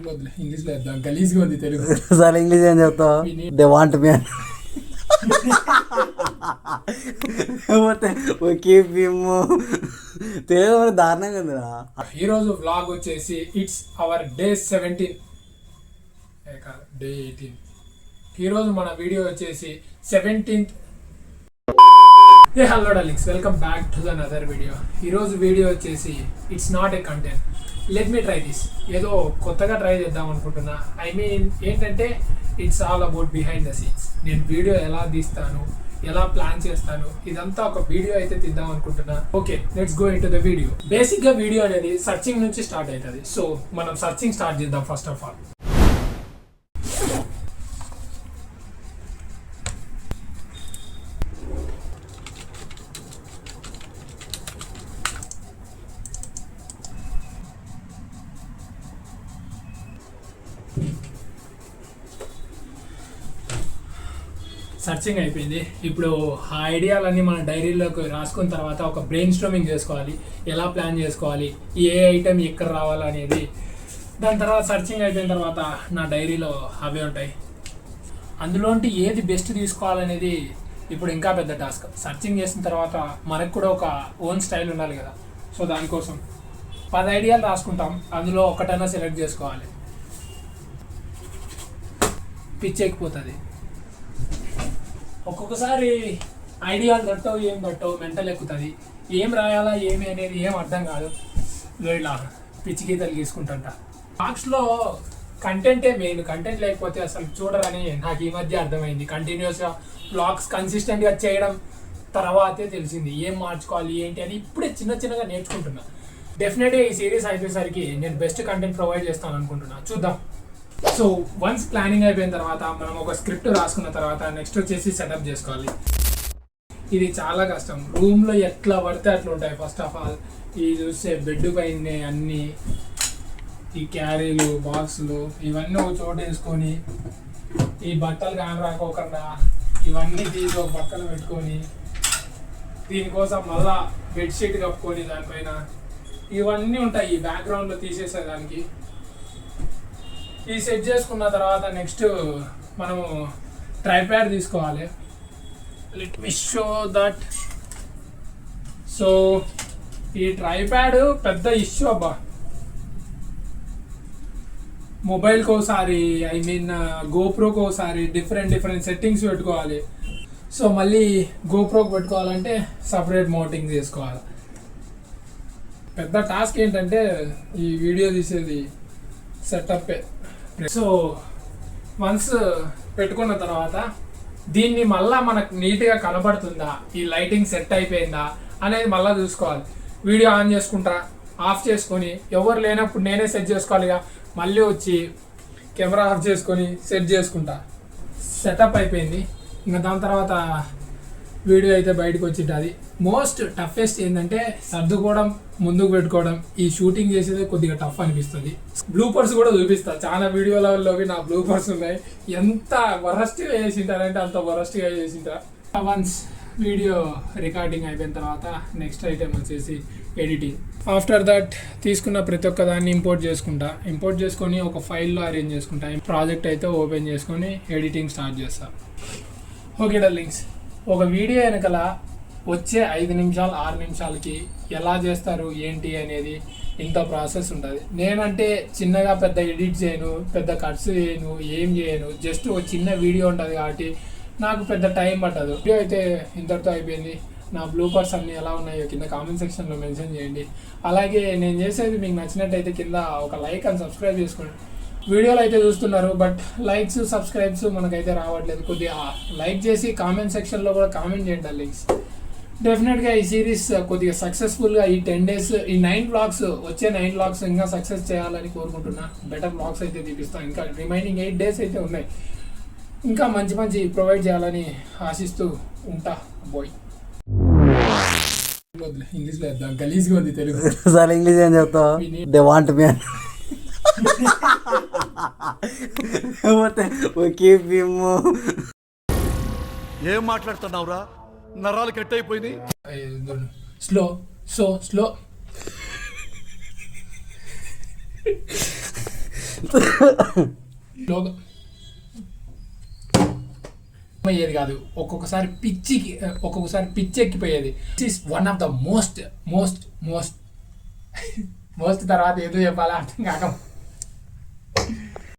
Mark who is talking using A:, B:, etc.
A: English లో వేద్దాం, గలీజ్గా ఉంది తెలుగు.
B: సార్ ఇంగ్లీష్ ఏం చెప్తావు? దే వాంట్ మీ తెలుగు మరి దారుణంగా ఉందిరా.
A: ఈరోజు వ్లాగ్ వచ్చేసి ఇట్స్ అవర్ డే 17 డే 18. ఈరోజు మన వీడియో వచ్చేసి 17th. Hello darlings, welcome back to another video. ఈరోజు వీడియో వచ్చేసి it's not a content, let me try this. ఏదో కొత్తగా ట్రై చేద్దాం అనుకుంటున్నా. ఐ మీన్ ఏంటంటే it's all about behind the scenes. నేను వీడియో ఎలా తీస్తాను, ఎలా ప్లాన్ చేస్తాను, ఇదంతా ఒక వీడియో అయితే తీద్దాం అనుకుంటున్నా. Okay, let's go in to the video. Basic గా వీడియో అనేది సర్చింగ్ నుంచి స్టార్ట్ అవుతుంది. సో మనం సర్చింగ్ స్టార్ట్ చేద్దాం. ఫస్ట్ ఆఫ్ ఆల్ సర్చింగ్ అయిపోయింది. ఇప్పుడు ఆ ఐడియాలన్నీ మన డైరీలోకి రాసుకున్న తర్వాత ఒక బ్రెయిన్ స్ట్రోమింగ్ చేసుకోవాలి, ఎలా ప్లాన్ చేసుకోవాలి, ఏ ఐటెం ఎక్కడ రావాలనేది. దాని తర్వాత సర్చింగ్ అయిపోయిన తర్వాత నా డైరీలో అవే ఉంటాయి. అందులోంటి ఏది బెస్ట్ తీసుకోవాలనేది ఇప్పుడు ఇంకా పెద్ద టాస్క్. సర్చింగ్ చేసిన తర్వాత మనకు కూడా ఒక ఓన్ స్టైల్ ఉండాలి కదా. సో దానికోసం 10 ఐడియాలు రాసుకుంటాం, అందులో ఒకటైనా సెలెక్ట్ చేసుకోవాలి. పిచ్చెక్కిపోతుంది. ఒక్కొక్కసారి ఐడియాలు దట్టవు మెంటల్ ఎక్కుతుంది. ఏం రాయాలా ఏమి అనేది ఏం అర్థం కాదు. ఇలా పిచ్చి గీతలు గీసుకుంటుంట. బాక్స్లో కంటెంటే మెయిన్. కంటెంట్ లేకపోతే అసలు చూడరని నాకు ఈ మధ్య అర్థమైంది. కంటిన్యూస్గా బ్లాగ్స్ కన్సిస్టెంట్గా చేయడం తర్వాతే తెలిసింది ఏం మార్చుకోవాలి ఏంటి అని. ఇప్పుడే చిన్నగా నేర్చుకుంటున్నా. డెఫినెట్గా ఈ సిరీస్ అయిపోయేసరికి నేను బెస్ట్ కంటెంట్ ప్రొవైడ్ చేస్తాను అనుకుంటున్నా. చూద్దాం. సో వన్స్ ప్లానింగ్ అయిపోయిన తర్వాత మనం ఒక స్క్రిప్ట్ రాసుకున్న తర్వాత నెక్స్ట్ వచ్చేసి సెటప్ చేసుకోవాలి. ఇది చాలా కష్టం. రూమ్లో ఎట్లా పడితే అట్లా ఉంటాయి. ఫస్ట్ ఆఫ్ ఆల్ ఇది చూస్తే బెడ్ పైన అన్నీ ఈ క్యారీలు, బాక్సులు ఇవన్నీ ఒక చోట వేసుకొని, ఈ బట్టలు కానరాకోకుండా ఇవన్నీ తీసి ఒక పక్కన పెట్టుకొని, దీనికోసం మళ్ళా బెడ్షీట్ కప్పుకొని దానిపైన ఇవన్నీ ఉంటాయి ఈ బ్యాక్గ్రౌండ్లో తీసేసేదానికి. ఈ సెట్ చేసుకున్న తర్వాత నెక్స్ట్ మనము ట్రైప్యాడ్ తీసుకోవాలి. Let me show that. So ఈ ట్రైప్యాడ్ పెద్ద ఇష్యూ అబ్బా. మొబైల్కి ఒకసారి, ఐ మీన్ గోప్రోకి ఒకసారి డిఫరెంట్ సెట్టింగ్స్ పెట్టుకోవాలి. సో మళ్ళీ గోప్రోకి పెట్టుకోవాలంటే సపరేట్ మౌంటింగ్ చేసుకోవాలి. పెద్ద టాస్క్ ఏంటంటే ఈ వీడియో తీసేది సెటప్పే. సో వన్స్ పెట్టుకున్న తర్వాత దీన్ని మళ్ళీ మనకు నీట్గా కనబడుతుందా, ఈ లైటింగ్ సెట్ అయిపోయిందా అనేది మళ్ళీ చూసుకోవాలి. వీడియో ఆన్ చేసుకుంటా, ఆఫ్ చేసుకొని, ఎవరు లేనప్పుడు నేనే సెట్ చేసుకోవాలిగా. మళ్ళీ వచ్చి కెమెరా ఆఫ్ చేసుకొని సెట్ చేసుకుంటా. సెటప్ అయిపోయింది. ఇంకా దాని తర్వాత వీడియో అయితే బయటకు వచ్చింటుంది. మోస్ట్ టఫెస్ట్ ఏంటంటే సర్దుకోవడం, ముందుకు పెట్టుకోవడం. ఈ షూటింగ్ చేసేది కొద్దిగా టఫ్ అనిపిస్తుంది. బ్లూపర్స్ కూడా చూపిస్తా. చాలా వీడియోలలోవి నా బ్లూపర్స్ ఉన్నాయి. ఎంత వరస్ట్గా చేసింటారంటే అంత వరస్ట్గా చేసింటా. వన్స్ వీడియో రికార్డింగ్ అయిపోయిన తర్వాత నెక్స్ట్ ఐటెం వచ్చేసి ఎడిటింగ్. ఆఫ్టర్ దట్ తీసుకున్న ప్రతి ఒక్క దాన్ని ఇంపోర్ట్ చేసుకొని ఒక ఫైల్లో అరేంజ్ చేసుకుంటా. ప్రాజెక్ట్ అయితే ఓపెన్ చేసుకొని ఎడిటింగ్ స్టార్ట్ చేస్తా. ఓకే డార్లింగ్స్, ఒక వీడియో వెనకాల వచ్చే 5 నిమిషాలు 6 నిమిషాలకి ఎలా చేస్తారు ఏంటి అనేది ఇంత ప్రాసెస్ ఉంటుంది. నేనంటే చిన్నగా పెద్ద ఎడిట్ చేయను, పెద్ద కట్స్ చేయను, ఏం చేయను. జస్ట్ ఒక చిన్న వీడియో ఉంటుంది కాబట్టి నాకు పెద్ద టైం పట్టదు. వీడియో అయితే ఇంతటితో అయిపోయింది. నా బ్లూపర్స్ అన్నీ ఎలా ఉన్నాయో కింద కామెంట్ సెక్షన్లో మెన్షన్ చేయండి. అలాగే నేను చేసేది మీకు నచ్చినట్టయితే కింద ఒక లైక్ అండ్ సబ్స్క్రైబ్ చేసుకోండి. వీడియోలు అయితే చూస్తున్నారు, బట్ లైక్స్ సబ్స్క్రైబ్స్ మనకైతే రావట్లేదు. కొద్దిగా లైక్ చేసి కామెంట్ సెక్షన్లో కూడా కామెంట్ చేయండి లింక్స్. డెఫినెట్గా ఈ సిరీస్ కొద్దిగా సక్సెస్ఫుల్గా ఈ 10 days, ఈ 9 vlogs, వచ్చే 9 vlogs ఇంకా సక్సెస్ చేయాలని కోరుకుంటున్నా. బెటర్ vlogs అయితే తీపిస్తాను. ఇంకా రిమైనింగ్ 8 days అయితే ఉన్నాయి. ఇంకా మంచి ప్రొవైడ్ చేయాలని ఆశిస్తూ ఉంటా. బాయ్. ఇంగ్లీష్లో వేద్దాం, గలీజ్గా ఉంది తెలుగు.
B: సార్ ఇంగ్లీష్ ఏం చెప్తావు? దే వాంట్ మీ
C: ఏం మాట్లాడుతున్నావురా? నరాలు కట్ అయిపోయింది.
A: స్లో లోగో అయ్యేది కాదు, ఒక్కొక్కసారి పిచ్చి ఎక్కిపోయేది. Is one of the most most most most తర్వాత ఏదో చెప్పాలా అర్థం కాక